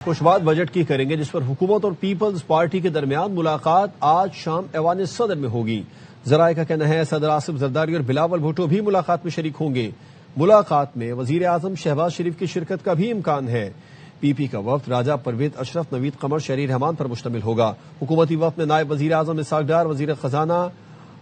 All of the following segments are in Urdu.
کچھ بات بجٹ کی کریں گے جس پر حکومت اور پیپلز پارٹی کے درمیان ملاقات آج شام ایوان صدر میں ہوگی۔ ذرائع کا کہنا ہے صدر آصف زرداری اور بلاول بھٹو بھی ملاقات میں شریک ہوں گے۔ ملاقات میں وزیر اعظم شہباز شریف کی شرکت کا بھی امکان ہے۔ پی پی کا وفد راجہ پرویز اشرف، نوید قمر، شہری رحمان پر مشتمل ہوگا۔ حکومتی وفد میں نائب وزیر اعظم اسحاق ڈار، وزیر خزانہ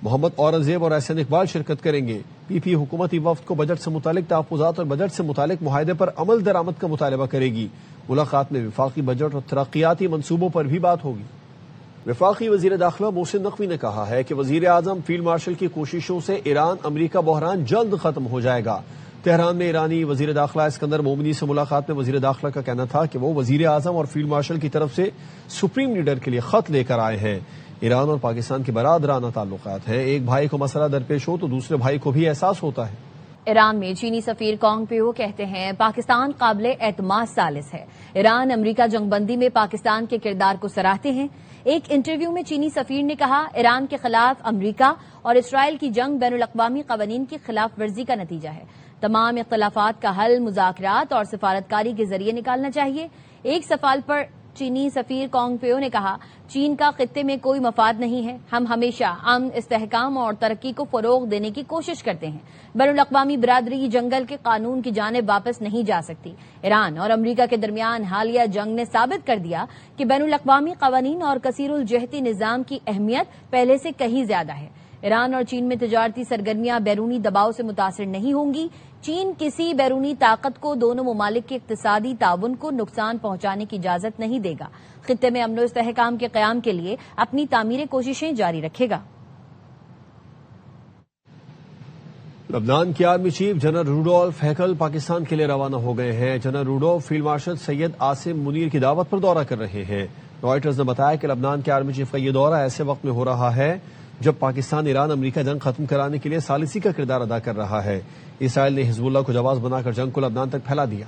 محمد اورنگزیب اور احسن اقبال شرکت کریں گے۔ پی پی حکومتی وفد کو بجٹ سے متعلق تحفظات اور بجٹ سے متعلق معاہدے پر عمل درآمد کا مطالبہ کرے گی۔ ملاقات میں وفاقی بجٹ اور ترقیاتی منصوبوں پر بھی بات ہوگی۔ وفاقی وزیر داخلہ محسن نقوی نے کہا ہے کہ وزیر اعظم فیلڈ مارشل کی کوششوں سے ایران امریکہ بحران جلد ختم ہو جائے گا۔ تہران میں ایرانی وزیر داخلہ اسکندر مومنی سے ملاقات میں وزیر داخلہ کا کہنا تھا کہ وہ وزیر اعظم اور فیلڈ مارشل کی طرف سے سپریم لیڈر کے لیے خط لے کر آئے ہیں۔ ایران اور پاکستان کے برادرانہ تعلقات ہیں، ایک بھائی کو مسئلہ درپیش ہو تو دوسرے بھائی کو بھی احساس ہوتا ہے۔ ایران میں چینی سفیر کانگ پیو کہتے ہیں پاکستان قابل اعتماد ثالث ہے۔ ایران امریکہ جنگ بندی میں پاکستان کے کردار کو سراہتے ہیں۔ ایک انٹرویو میں چینی سفیر نے کہا ایران کے خلاف امریکہ اور اسرائیل کی جنگ بین الاقوامی قوانین کی خلاف ورزی کا نتیجہ ہے۔ تمام اختلافات کا حل مذاکرات اور سفارتکاری کے ذریعے نکالنا چاہیے۔ ایک سوال پر چینی سفیر کانگ پیو نے کہا چین کا خطے میں کوئی مفاد نہیں ہے، ہم ہمیشہ امن، استحکام اور ترقی کو فروغ دینے کی کوشش کرتے ہیں۔ بین الاقوامی برادری جنگل کے قانون کی جانب واپس نہیں جا سکتی۔ ایران اور امریکہ کے درمیان حالیہ جنگ نے ثابت کر دیا کہ بین الاقوامی قوانین اور کثیر الجہتی نظام کی اہمیت پہلے سے کہیں زیادہ ہے۔ ایران اور چین میں تجارتی سرگرمیاں بیرونی دباؤ سے متاثر نہیں ہوں گی۔ چین کسی بیرونی طاقت کو دونوں ممالک کے اقتصادی تعاون کو نقصان پہنچانے کی اجازت نہیں دے گا۔ خطے میں امن و استحکام کے قیام کے لیے اپنی تعمیری کوششیں جاری رکھے گا۔ لبنان کے آرمی چیف جنرل روڈولف ہیکل پاکستان کے لیے روانہ ہو گئے ہیں۔ General Rudolf field marshal Syed Asim Munir کی دعوت پر دورہ کر رہے ہیں۔ رائٹرز نے بتایا کہ لبنان کے آرمی چیف کا یہ دورہ ایسے وقت میں ہو رہا ہے جب پاکستان ایران امریکہ جنگ ختم کرانے کے لیے ثالثی کا کردار ادا کر رہا ہے۔ اسرائیل نے حزب اللہ کو جواز بنا کر جنگ کو لبنان تک پھیلا دیا۔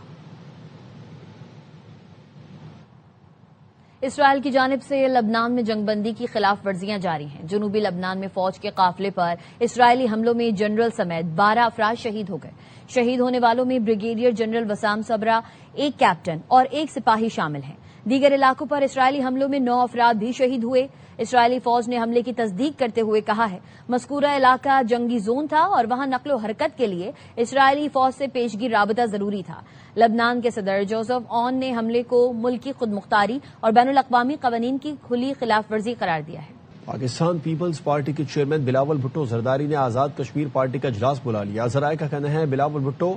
اسرائیل کی جانب سے لبنان میں جنگ بندی کی خلاف ورزیاں جاری ہیں۔ جنوبی لبنان میں فوج کے قافلے پر اسرائیلی حملوں میں جنرل سمیت 12 افراد شہید ہو گئے۔ شہید ہونے والوں میں بریگیڈیئر جنرل وسام صبرا، ایک کیپٹن اور ایک سپاہی شامل ہیں۔ دیگر علاقوں پر اسرائیلی حملوں میں 9 افراد بھی شہید ہوئے۔ اسرائیلی فوج نے حملے کی تصدیق کرتے ہوئے کہا ہے مذکورہ علاقہ جنگی زون تھا اور وہاں نقل و حرکت کے لیے اسرائیلی فوج سے پیشگی رابطہ ضروری تھا۔ لبنان کے صدر جوزف اون نے حملے کو ملکی خود مختاری اور بین الاقوامی قوانین کی کھلی خلاف ورزی قرار دیا ہے۔ پاکستان پیپلز پارٹی کے چیئرمین بلاول بھٹو زرداری نے آزاد کشمیر پارٹی کا اجلاس بلا لیا۔ ذرائع کا کہنا ہے بلاول بھٹو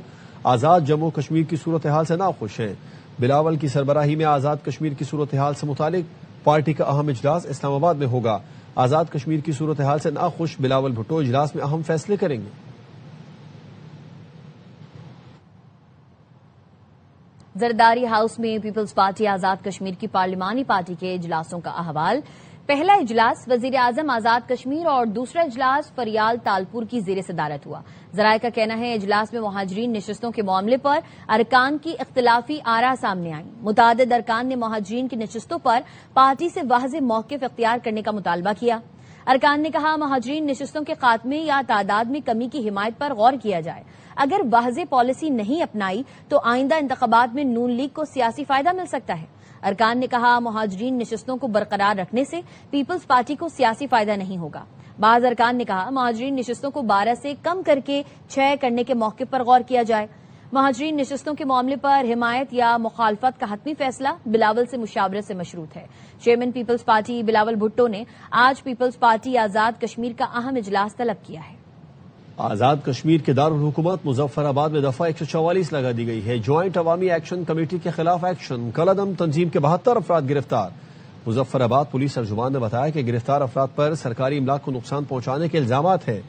آزاد جموں کشمیر کی صورتحال سے ناخوش ہیں۔ بلاول کی سربراہی میں آزاد کشمیر کی صورتحال سے متعلق پارٹی کا اہم اجلاس اسلام آباد میں ہوگا۔ آزاد کشمیر کی صورتحال سے ناخوش بلاول بھٹو اجلاس میں اہم فیصلے کریں گے۔ زرداری ہاؤس میں پیپلز پارٹی آزاد کشمیر کی پارلیمانی پارٹی کے اجلاسوں کا احوال۔ پہلا اجلاس وزیر اعظم آزاد کشمیر اور دوسرا اجلاس فریال تالپور کی زیر صدارت ہوا۔ ذرائع کا کہنا ہے اجلاس میں مہاجرین نشستوں کے معاملے پر ارکان کی اختلافی آراء سامنے آئیں۔ متعدد ارکان نے مہاجرین کی نشستوں پر پارٹی سے واضح موقف اختیار کرنے کا مطالبہ کیا۔ ارکان نے کہا مہاجرین نشستوں کے خاتمے یا تعداد میں کمی کی حمایت پر غور کیا جائے۔ اگر واضح پالیسی نہیں اپنائی تو آئندہ انتخابات میں نون لیگ کو سیاسی فائدہ مل سکتا ہے۔ ارکان نے کہا مہاجرین نشستوں کو برقرار رکھنے سے پیپلز پارٹی کو سیاسی فائدہ نہیں ہوگا۔ بعض ارکان نے کہا مہاجرین نشستوں کو 12 سے کم کر کے 6 کرنے کے موقف پر غور کیا جائے۔ مہاجرین نشستوں کے معاملے پر حمایت یا مخالفت کا حتمی فیصلہ بلاول سے مشاورت سے مشروط ہے۔ Chairman Peoples Party Bilawal Bhutto نے آج پیپلز پارٹی آزاد کشمیر کا اہم اجلاس طلب کیا ہے۔ آزاد کشمیر کے دارالحکومت مظفر آباد میں دفعہ 144 لگا دی گئی ہے۔ جوائنٹ عوامی ایکشن کمیٹی کے خلاف ایکشن، کالعدم تنظیم کے 72 افراد گرفتار۔ مظفر آباد پولیس ترجمان نے بتایا کہ گرفتار افراد پر سرکاری املاک کو نقصان پہنچانے کے الزامات ہیں۔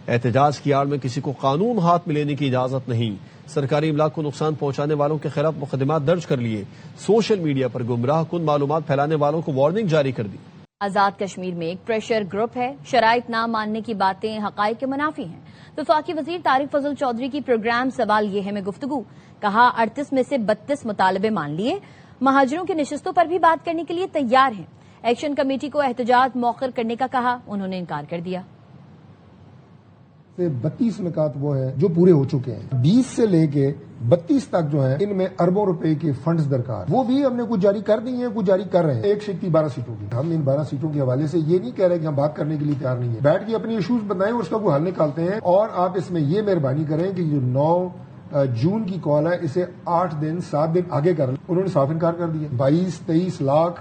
احتجاج کی آڑ میں کسی کو قانون ہاتھ میں لینے کی اجازت نہیں۔ سرکاری املاک کو نقصان پہنچانے والوں کے خلاف مقدمات درج کر لیے۔ سوشل میڈیا پر گمراہ کن معلومات پھیلانے والوں کو وارننگ جاری کر دی۔ آزاد کشمیر میں ایک پریشر گروپ ہے، شرائط نہ ماننے کی باتیں حقائق کے منافی ہیں۔ وفاقی وزیر طارق فضل چودھری کی پروگرام سوال یہ ہے میں گفتگو، کہا 38 میں سے 32 مطالبے مان لیے، مہاجروں کی نشستوں پر بھی بات کرنے کے لیے تیار ہیں۔ ایکشن کمیٹی کو احتجاج موخر کرنے کا کہا، انہوں نے انکار کر دیا۔ 32 نکات وہ ہیں جو پورے ہو چکے ہیں. 20 سے لے کے 32 تک جو ہیں ان میں اربوں روپے کے فنڈز درکار, وہ بھی ہم نے کچھ جاری کر دی ہیں, کچھ جاری کر رہے ہیں. ایک شفٹ کی 12 سیٹوں کی. ہم ان 12 سیٹوں کے حوالے سے یہ نہیں کہہ رہے کہ ہم بات کرنے کے لیے تیار نہیں ہے. بیٹھ کے اپنی ایشوز بتائیں اور اس کا کوئی حل نکالتے ہیں. اور آپ اس میں یہ مہربانی کریں کہ جو 9 جون کی کال ہے اسے 8 دن 7 دن آگے کر لیں. انہوں نے صاف انکار کر دیا. 22-23 لاکھ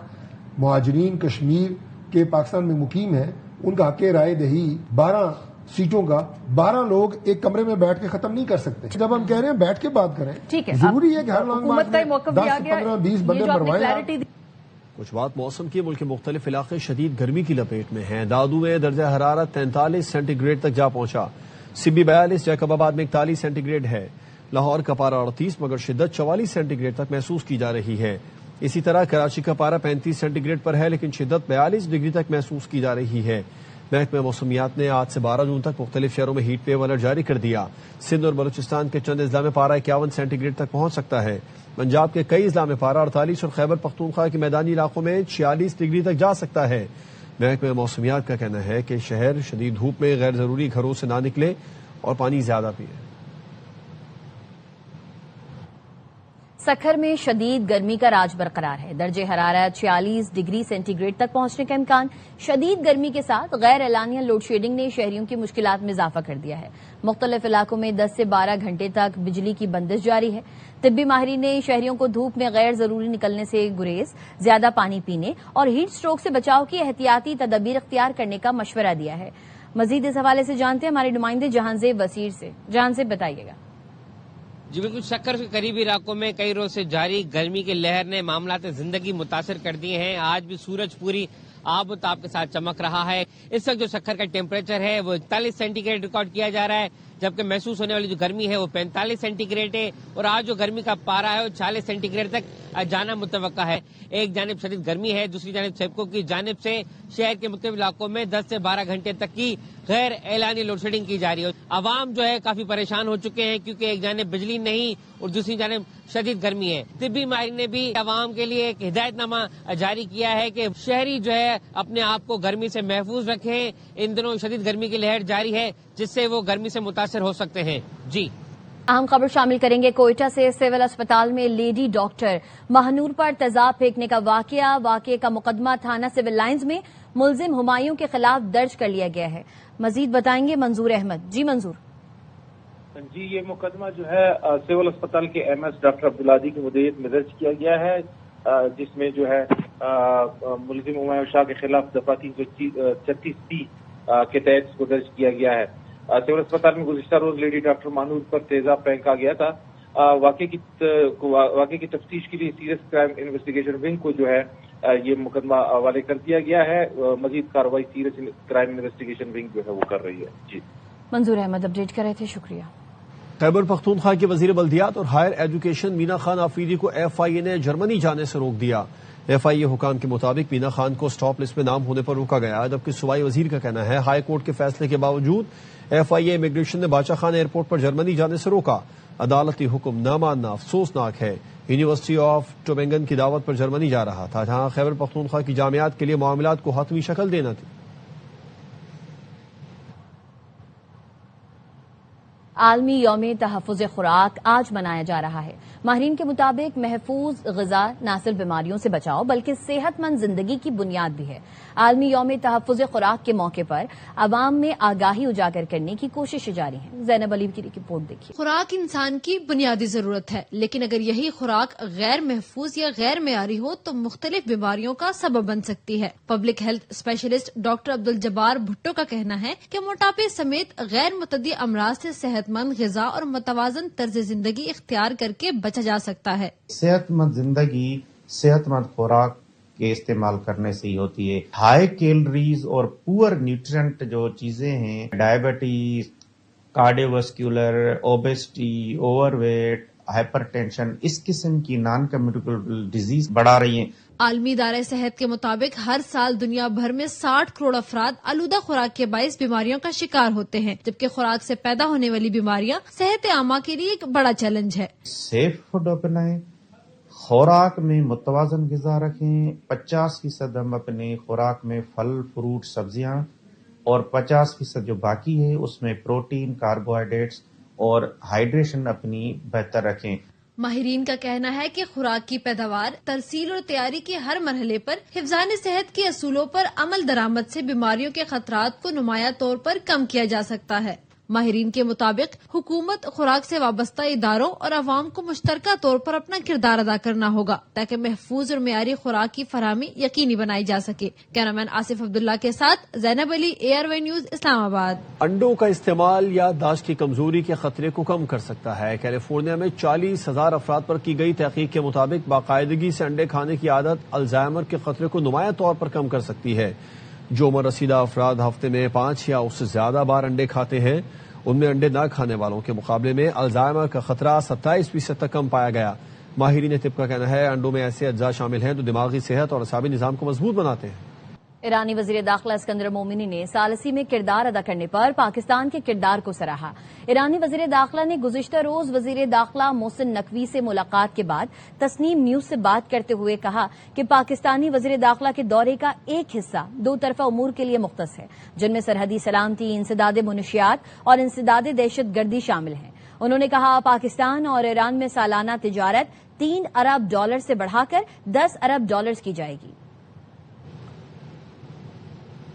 مہاجرین کشمیر کے پاکستان میں مقیم ہیں, ان کا حق رائے دہی 12 سیٹوں کا 12 لوگ ایک کمرے میں بیٹھ کے ختم نہیں کر سکتے. جب ہم کہہ رہے ہیں بیٹھ کے بات کریں, ضروری ہے کہ ہر لانگ مارچ میں 10-15-20 بندے مروایں. کچھ بات موسم کی. ملک کے مختلف علاقے شدید گرمی کی لپیٹ میں ہیں. دادو میں درجہ حرارت 43 سینٹی گریڈ تک جا پہنچا. سبی 42, جیکب آباد میں 41 سینٹی گریڈ ہے. لاہور کا پارہ 38 مگر شدت 44 سینٹی گریڈ تک محسوس کی جا رہی ہے. اسی طرح کراچی کا پارہ 35 سینٹی گریڈ پر ہے لیکن شدت 42 ڈگری تک محسوس کی جا رہی ہے. محکمہ موسمیات نے آج سے 12 جون تک مختلف شہروں میں ہیٹ ویو الرٹ جاری کر دیا. سندھ اور بلوچستان کے چند اضلاع میں پارہ 51 سینٹی گریڈ تک پہنچ سکتا ہے. پنجاب کے کئی اضلاع میں پارہ 48 اور خیبر پختونخوا کے میدانی علاقوں میں 46 ڈگری تک جا سکتا ہے. محکمہ موسمیات کا کہنا ہے کہ شہر شدید دھوپ میں غیر ضروری گھروں سے نہ نکلے اور پانی زیادہ پیئے. سکھر میں شدید گرمی کا راج برقرار ہے. درجہ حرارت 46 ڈگری سینٹی گریڈ تک پہنچنے کا امکان. شدید گرمی کے ساتھ غیر اعلانیہ لوڈ شیڈنگ نے شہریوں کی مشکلات میں اضافہ کر دیا ہے. مختلف علاقوں میں 10 سے 12 گھنٹے تک بجلی کی بندش جاری ہے. طبی ماہرین نے شہریوں کو دھوپ میں غیر ضروری نکلنے سے گریز, زیادہ پانی پینے اور ہیٹ سٹروک سے بچاؤ کی احتیاطی تدابیر اختیار کرنے کا مشورہ دیا ہے. مزید اس حوالے سے جانتے ہیں ہمارے نمائندے جہانزیب وسیر سے. جہانزیب بتائیے گا. جی بالکل, سکر کے قریبی علاقوں میں کئی روز سے جاری گرمی کی لہر نے معاملات زندگی متاثر کر دیے ہیں. آج بھی سورج پوری آب و تاب کے ساتھ چمک رہا ہے. اس وقت جو سکر کا ٹیمپریچر ہے وہ 41 سینٹی گریڈ ریکارڈ کیا جا رہا ہے, جبکہ محسوس ہونے والی جو گرمی ہے وہ 45 سینٹی گریڈ ہے. اور آج جو گرمی کا پارا ہے وہ 40 سینٹی گریڈ تک جانا متوقع ہے. ایک جانب شدید گرمی ہے, دوسری جانب سیپکو کی جانب سے شہر کے مختلف علاقوں میں 10 سے 12 گھنٹے تک کی غیر اعلانی لوڈ شیڈنگ کی جا رہی ہے. عوام جو ہے کافی پریشان ہو چکے ہیں کیونکہ ایک جانب بجلی نہیں اور دوسری جانب شدید گرمی ہے. طبی ماہرین نے بھی عوام کے لیے ایک ہدایت نامہ جاری کیا ہے کہ شہری جو ہے اپنے آپ کو گرمی سے محفوظ رکھیں. ان دنوں شدید گرمی کی لہر جاری ہے جس سے وہ گرمی سے متاثر ہو سکتے ہیں. جی اہم خبر شامل کریں گے. کوئٹہ سے سول اسپتال میں لیڈی ڈاکٹر مہنور پر تیزاب پھینکنے کا واقعے کا مقدمہ تھانہ سول لائنز میں ملزم ہمایوں کے خلاف درج کر لیا گیا ہے. مزید بتائیں گے منظور احمد. جی منظور. جی یہ مقدمہ جو ہے سول اسپتال کے ایم ایس ڈاکٹر عبدالعادی کی مدیریت میں درج کیا گیا ہے, جس میں جو ہے ملزم ہمایوں شاہ کے خلاف دفعہ 336(b) کے تحت اس کو درج کیا گیا ہے. سول اسپتال میں گزشتہ روز لیڈی ڈاکٹر مہنور پر تیزاب پھینکا گیا تھا. واقعے کی تفتیش کے لیے سیریس کرائم انویسٹیگیشن ونگ کو جو ہے یہ مقدمہ حوالے کر دیا گیا ہے. مزید کارروائی سیریس کرائم انویسٹیگیشن ونگ جو ہے وہ کر رہی ہے. جی منظور احمد اپڈیٹ کر رہے تھے, شکریہ. خیبر پختونخوا کے وزیر بلدیات اور ہائر ایجوکیشن مینا خان آفریدی کو ایف آئی اے نے جرمنی جانے سے روک دیا. ایف آئی اے حکام کے مطابق مینا خان کو سٹاپ لسٹ میں نام ہونے پر روکا گیا, جبکہ صوبائی وزیر کا کہنا ہے ہائی کورٹ کے فیصلے کے باوجود ایف آئی اے امیگریشن نے باچا خان ایئرپورٹ پر جرمنی جانے سے روکا. عدالتی حکم نہ ماننا افسوسناک ہے. یونیورسٹی آف ٹوبنگن کی دعوت پر جرمنی جا رہا تھا, جہاں خیبر پختونخوا کی جامعات کے لیے معاملات کو حتمی شکل دینا تھی. عالمی یوم تحفظ خوراک آج منایا جا رہا ہے. ماہرین کے مطابق محفوظ غذا نہ صرف بیماریوں سے بچاؤ بلکہ صحت مند زندگی کی بنیاد بھی ہے. عالمی یوم تحفظ خوراک کے موقع پر عوام میں آگاہی اجاگر کرنے کی کوششیں جاری ہیں. زینب علی کی رپورٹ دیکھیے. خوراک انسان کی بنیادی ضرورت ہے, لیکن اگر یہی خوراک غیر محفوظ یا غیر معیاری ہو تو مختلف بیماریوں کا سبب بن سکتی ہے. Public health specialist doctor Abdul Jabbar Bhutto کا کہنا ہے کہ موٹاپے سمیت غیر متعدی امراض سے صحت مند غذا اور متوازن طرز زندگی اختیار کر کے بچا جا سکتا ہے. صحت مند زندگی صحت مند خوراک کے استعمال کرنے سے ہی ہوتی ہے. ہائی کیلوریز اور پور نیوٹرینٹ جو چیزیں ہیں, diabetes, cardiovascular, obesity, overweight, hypertension, اس قسم کی نان کمیونیکیبل ڈیزیز بڑھا رہی ہیں. عالمی ادارہ صحت کے مطابق ہر سال دنیا بھر میں 60 کروڑ افراد آلودہ خوراک کے باعث بیماریوں کا شکار ہوتے ہیں, جبکہ خوراک سے پیدا ہونے والی بیماریاں صحت عامہ کے لیے ایک بڑا چیلنج ہے. سیف فوڈ اپنائیں, خوراک میں متوازن غذا رکھیں. 50% ہم اپنے خوراک میں پھل, فروٹ, سبزیاں اور 50% جو باقی ہے اس میں پروٹین، کاربوہائیڈریٹس اور ہائیڈریشن اپنی بہتر رکھیں۔ ماہرین کا کہنا ہے کہ خوراک کی پیداوار، ترسیل اور تیاری کے ہر مرحلے پر حفظان صحت کے اصولوں پر عمل درآمد سے بیماریوں کے خطرات کو نمایاں طور پر کم کیا جا سکتا ہے۔ ماہرین کے مطابق حکومت، خوراک سے وابستہ اداروں اور عوام کو مشترکہ طور پر اپنا کردار ادا کرنا ہوگا تاکہ محفوظ اور معیاری خوراک کی فراہمی یقینی بنائی جا سکے۔ کیمرامین آصف عبداللہ کے ساتھ زینب علی، ARY نیوز، اسلام آباد۔ انڈوں کا استعمال یادداشت کی کمزوری کے خطرے کو کم کر سکتا ہے۔ کیلیفورنیا میں 40,000 افراد پر کی گئی تحقیق کے مطابق باقاعدگی سے انڈے کھانے کی عادت الزائمر کے خطرے کو نمایاں طور پر کم کر سکتی ہے۔ جو عمر رسیدہ افراد ہفتے میں 5 یا اس سے زیادہ بار انڈے کھاتے ہیں، ان میں انڈے نہ کھانے والوں کے مقابلے میں الزائمر کا خطرہ 27% تک کم پایا گیا۔ ماہرین طب کا کہنا ہے انڈوں میں ایسے اجزاء شامل ہیں جو دماغی صحت اور اعصابی نظام کو مضبوط بناتے ہیں۔ ایرانی وزیر داخلہ اسکندر مومنی نے ثالثی میں کردار ادا کرنے پر پاکستان کے کردار کو سراہا۔ ایرانی وزیر داخلہ نے گزشتہ روز وزیر داخلہ محسن نقوی سے ملاقات کے بعد تسنیم نیوز سے بات کرتے ہوئے کہا کہ پاکستانی وزیر داخلہ کے دورے کا ایک حصہ 2 طرفہ امور کے لیے مختص ہے، جن میں سرحدی سلامتی، انسداد منشیات اور انسداد دہشت گردی شامل ہیں۔ انہوں نے کہا پاکستان اور ایران میں سالانہ تجارت $3 ارب سے بڑھا کر $10 ارب کی جائے گی۔